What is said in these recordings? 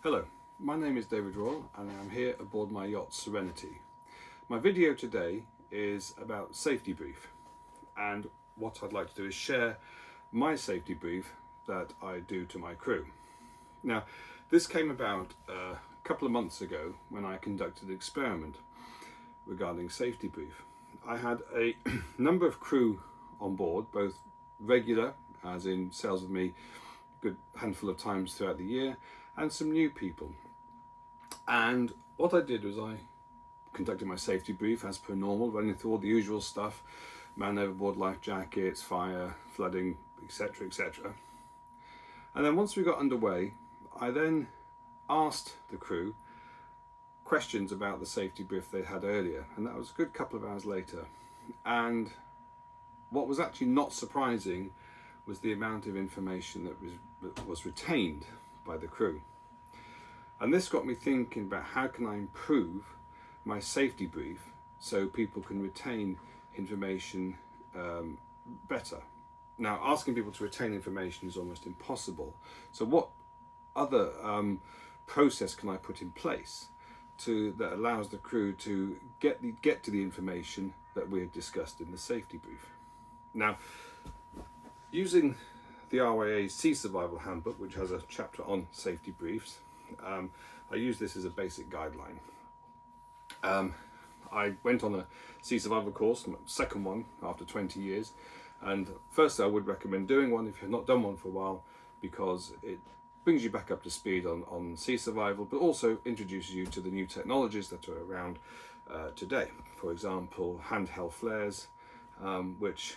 Hello, my name is David Royal and I'm here aboard my yacht Serenity. My video today is about safety brief, and what I'd like to do is share my safety brief that I do to my crew. Now, this came about a couple of months ago when I conducted an experiment regarding safety brief. I had a number of crew on board, both regular, as in sails with me a good handful of times throughout the year, and some new people. And what I did was I conducted my safety brief as per normal, running through all the usual stuff: man overboard, life jackets, fire, flooding, etc, etc. And then once we got underway, I then asked the crew questions about the safety brief they had earlier, and that was a good couple of hours later. And what was actually not surprising was the amount of information that was retained by the crew. And this got me thinking about how can I improve my safety brief so people can retain information better. Now, asking people to retain information is almost impossible. So what other process can I put in place that allows the crew to get to the information that we had discussed in the safety brief? Now, using the RYA's Sea Survival Handbook, which has a chapter on safety briefs, I use this as a basic guideline. I went on a sea survival course, my second one after 20 years, and first I would recommend doing one if you've not done one for a while, because it brings you back up to speed on sea survival, but also introduces you to the new technologies that are around today. For example, handheld flares, which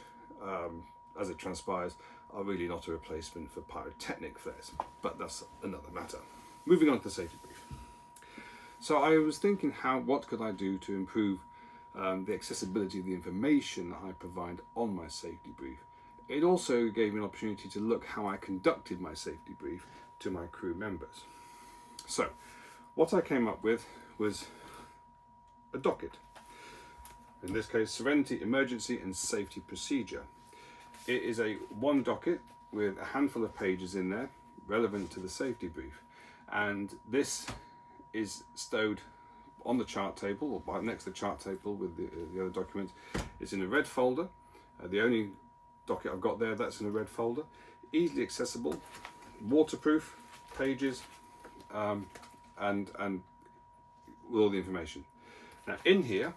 as it transpires are really not a replacement for pyrotechnic flares, but that's another matter. Moving on to the safety brief. So I was thinking, what could I do to improve the accessibility of the information that I provide on my safety brief? It also gave me an opportunity to look how I conducted my safety brief to my crew members. So what I came up with was a docket. In this case, Serenity Emergency and Safety Procedure. It is a one docket with a handful of pages in there relevant to the safety brief. And this is stowed on the chart table, or next to the chart table with the other documents. It's in a red folder. The only docket I've got there that's in a red folder. Easily accessible, waterproof pages, and with all the information. Now in here,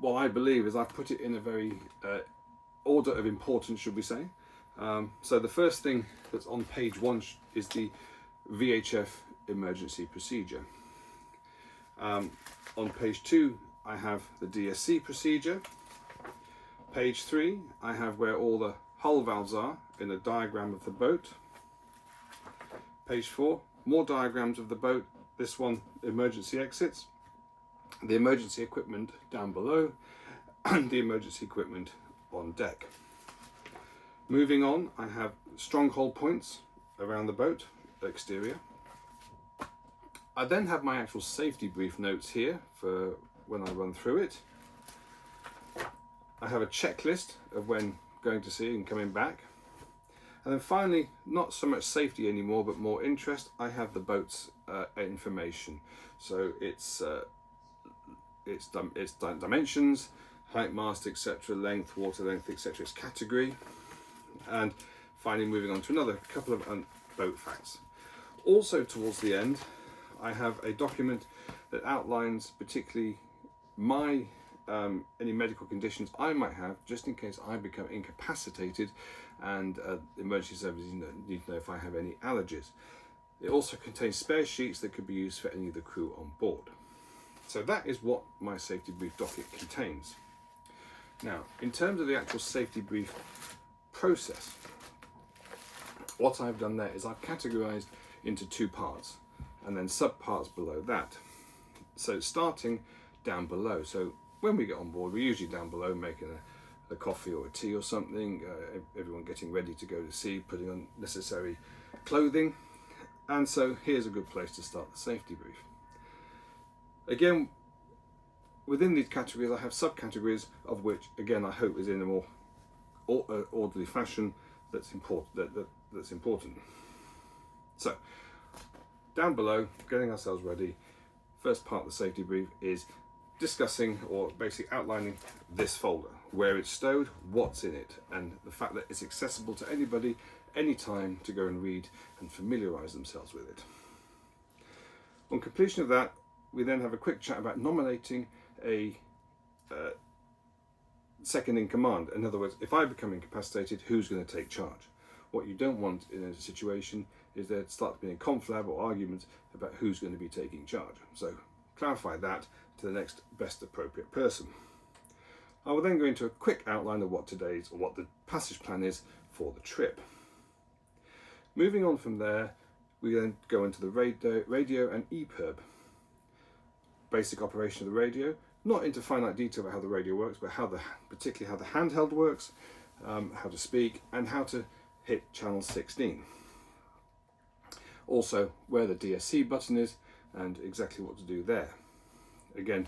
what I believe is I've put it in a very order of importance, should we say. So the first thing that's on page 1 is the VHF emergency procedure. On page 2 I have the DSC procedure. Page 3 I have where all the hull valves are in a diagram of the boat. Page 4, more diagrams of the boat. This one, emergency exits, the emergency equipment down below, and the emergency equipment on deck. Moving on, I have stronghold points around the boat, exterior. I then have my actual safety brief notes here for when I run through it. I have a checklist of when going to sea and coming back. And then finally, not so much safety anymore, but more interest, I have the boat's information. So its dimensions, height, mast, etc., length, water length, etc., its category. And finally, moving on to another couple of boat facts. Also towards the end, I have a document that outlines particularly any medical conditions I might have, just in case I become incapacitated and emergency services need to know if I have any allergies. It also contains spare sheets that could be used for any of the crew on board. So that is what my safety brief docket contains. Now, in terms of the actual safety brief process, what I've done there is I've categorized into 2 parts and then subparts below that. So starting down below, so when we get on board, we're usually down below making a coffee or a tea or something, everyone getting ready to go to sea, putting on necessary clothing, and so here's a good place to start the safety brief. Again, within these categories I have subcategories, of which again I hope is in a more orderly fashion that's important. So down below, getting ourselves ready, first part of the safety brief is discussing or basically outlining this folder, where it's stowed, what's in it, and the fact that it's accessible to anybody, anytime, to go and read and familiarise themselves with it. On completion of that, we then have a quick chat about nominating a second in command. In other words, if I become incapacitated, who's going to take charge? What you don't want in a situation is there to start being a conflab or argument about who's going to be taking charge. So clarify that to the next best appropriate person. I will then go into a quick outline of what the passage plan is for the trip. Moving on from there, we then go into the radio and EPIRB. Basic operation of the radio, not into finite detail about how the radio works, but particularly how the handheld works, how to speak, and how to hit channel 16. Also, where the DSC button is and exactly what to do there. Again,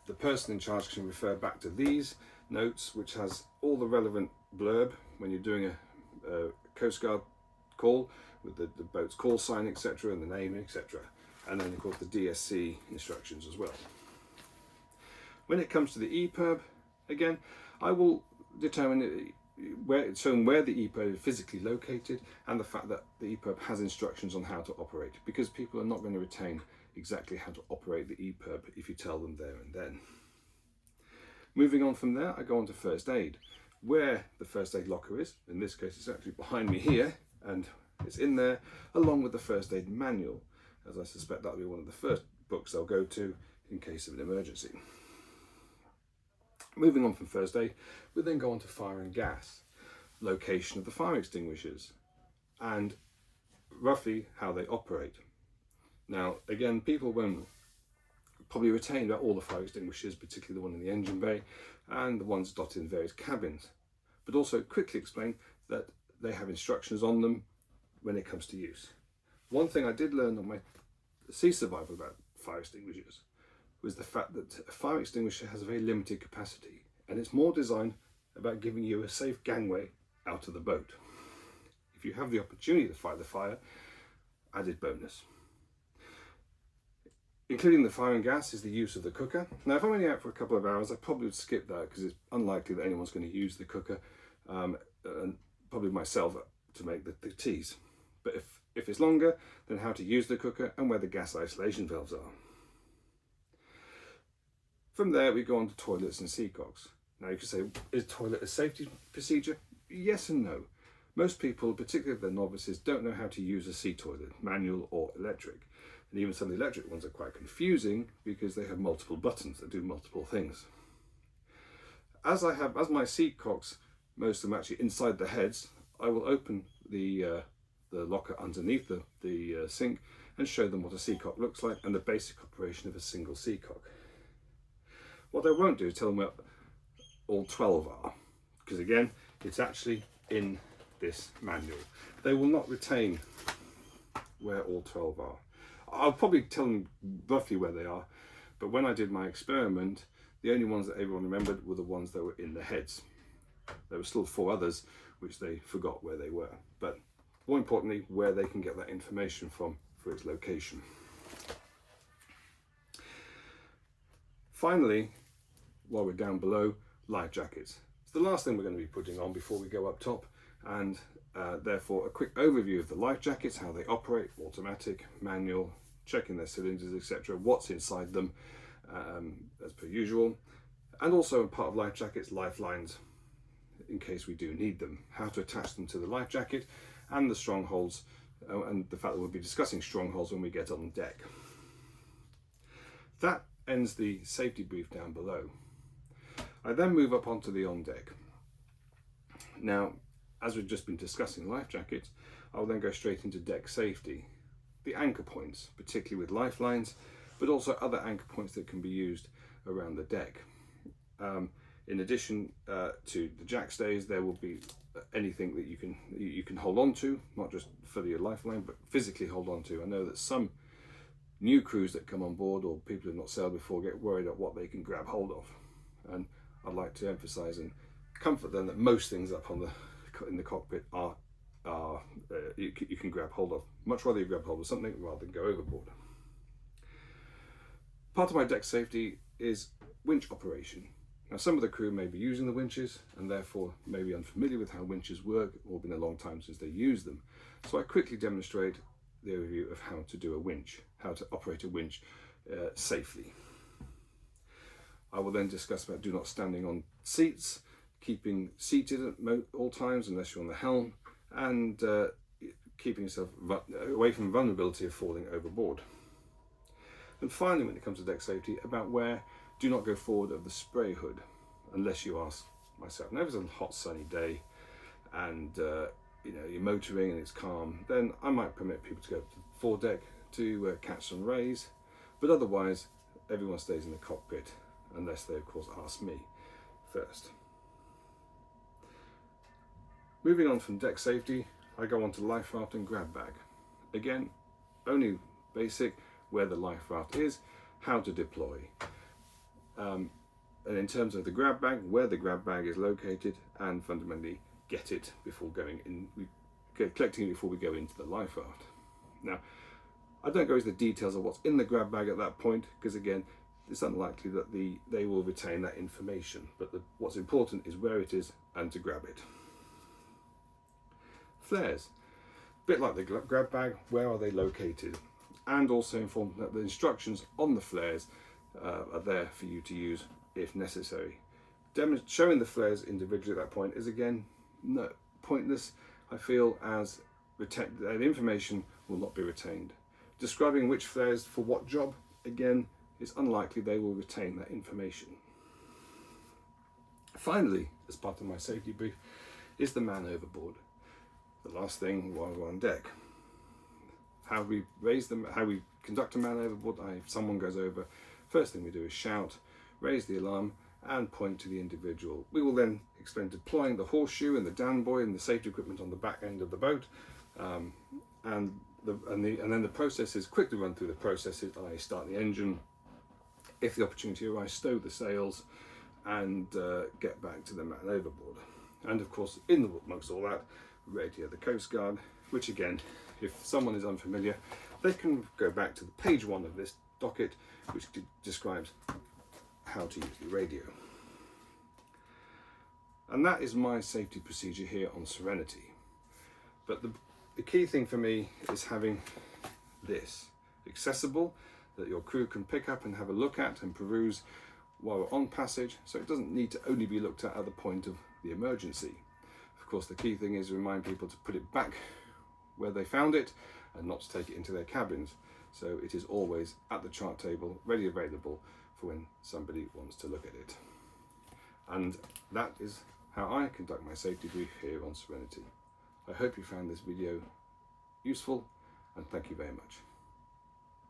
the person in charge can refer back to these notes, which has all the relevant blurb when you're doing a Coast Guard call, with the boat's call sign, etc., and the name, etc. And then, of course, the DSC instructions as well. When it comes to the EPIRB, again, I will determine where the EPIRB is physically located and the fact that the EPIRB has instructions on how to operate, because people are not going to retain exactly how to operate the EPIRB if you tell them there and then. Moving on from there, I go on to first aid, where the first aid locker is. In this case, it's actually behind me here, and it's in there along with the first aid manual, as I suspect that'll be one of the first books they'll go to in case of an emergency. Moving on from first aid, we then go on to fire and gas, location of the fire extinguishers, and roughly how they operate. Now, again, people won't probably retain about all the fire extinguishers, particularly the one in the engine bay and the ones dotted in various cabins, but also quickly explain that they have instructions on them when it comes to use. One thing I did learn on my sea survival about fire extinguishers was the fact that a fire extinguisher has a very limited capacity, and it's more designed about giving you a safe gangway out of the boat. If you have the opportunity to fight the fire, added bonus. Including the fire and gas is the use of the cooker. Now, if I'm only out for a couple of hours, I probably would skip that because it's unlikely that anyone's going to use the cooker, and probably myself to make the teas. But if it's longer, then how to use the cooker and where the gas isolation valves are. From there, we go on to toilets and seacocks. Now, you could say, is toilet a safety procedure? Yes and no. Most people, particularly if they're novices, don't know how to use a sea toilet, manual or electric. And even some of the electric ones are quite confusing because they have multiple buttons that do multiple things. As my seacocks, most of them actually inside the heads, I will open the locker underneath the sink and show them what a seacock looks like and the basic operation of a single seacock. What I won't do is tell them where all 12 are, because again, it's actually in this manual. They will not retain where all 12 are. I'll probably tell them roughly where they are, but when I did my experiment, the only ones that everyone remembered were the ones that were in the heads. There were still 4 others which they forgot where they were, but more importantly, where they can get that information from for its location. Finally, while we're down below, life jackets. It's the last thing we're going to be putting on before we go up top, and therefore a quick overview of the life jackets, how they operate, automatic, manual, checking their cylinders, etc., what's inside them, as per usual, and also a part of life jackets, lifelines, in case we do need them, how to attach them to the life jacket, and the strongholds, and the fact that we'll be discussing strongholds when we get on deck. That ends the safety brief down below. I then move up onto the on deck. Now, as we've just been discussing life jackets, I'll then go straight into deck safety. The anchor points, particularly with lifelines, but also other anchor points that can be used around the deck. In addition to the jack stays, there will be anything that you can hold on to, not just for your lifeline, but physically hold on to. I know that some new crews that come on board, or people who've not sailed before, get worried about what they can grab hold of. And I'd like to emphasise and comfort them that most things up in the cockpit are are you can grab hold of. Much rather you grab hold of something rather than go overboard. Part of my deck safety is winch operation. Now, some of the crew may be using the winches and therefore may be unfamiliar with how winches work or been a long time since they used them. So I quickly demonstrate the overview of how to do a winch, how to operate a winch safely. I will then discuss about do not standing on seats, keeping seated at all times unless you're on the helm, and keeping yourself away from vulnerability of falling overboard. And finally, when it comes to deck safety, about where do not go forward of the spray hood unless you ask myself. Now, if it's a hot sunny day and you're motoring and it's calm, then I might permit people to go to the foredeck to catch some rays, but otherwise everyone stays in the cockpit unless they of course ask me first. Moving on from deck safety, I go on to life raft and grab bag. Again, only basic, where the life raft is, how to deploy. And in terms of the grab bag, where the grab bag is located, and fundamentally get it before going in, collecting it before we go into the life raft. Now, I don't go into the details of what's in the grab bag at that point, because again, it's unlikely that they will retain that information, but what's important is where it is and to grab it. Flares, a bit like the grab bag, where are they located? And also inform that the instructions on the flares are there for you to use if necessary. Showing the flares individually at that point is again pointless, I feel, as the information will not be retained. Describing which flares for what job, again, it's unlikely they will retain that information. Finally, as part of my safety brief, is the man overboard. The last thing while we're on deck. How we raise them, how we conduct a man overboard. If someone goes over, first thing we do is shout, raise the alarm, and point to the individual. We will then explain deploying the horseshoe and the down buoy and the safety equipment on the back end of the boat, and then the process is quickly run through the processes. I start the engine, if the opportunity arises, stow the sails, and get back to the man overboard. And of course, amongst all that, radio the Coast Guard, which again, if someone is unfamiliar, they can go back to the page 1 of this docket, which describes how to use the radio. And that is my safety procedure here on Serenity. But the key thing for me is having this accessible, that your crew can pick up and have a look at and peruse while we're on passage, so it doesn't need to only be looked at the point of the emergency. Of course, the key thing is to remind people to put it back where they found it and not to take it into their cabins. So it is always at the chart table, ready available for when somebody wants to look at it. And that is how I conduct my safety brief here on Serenity. I hope you found this video useful, and thank you very much.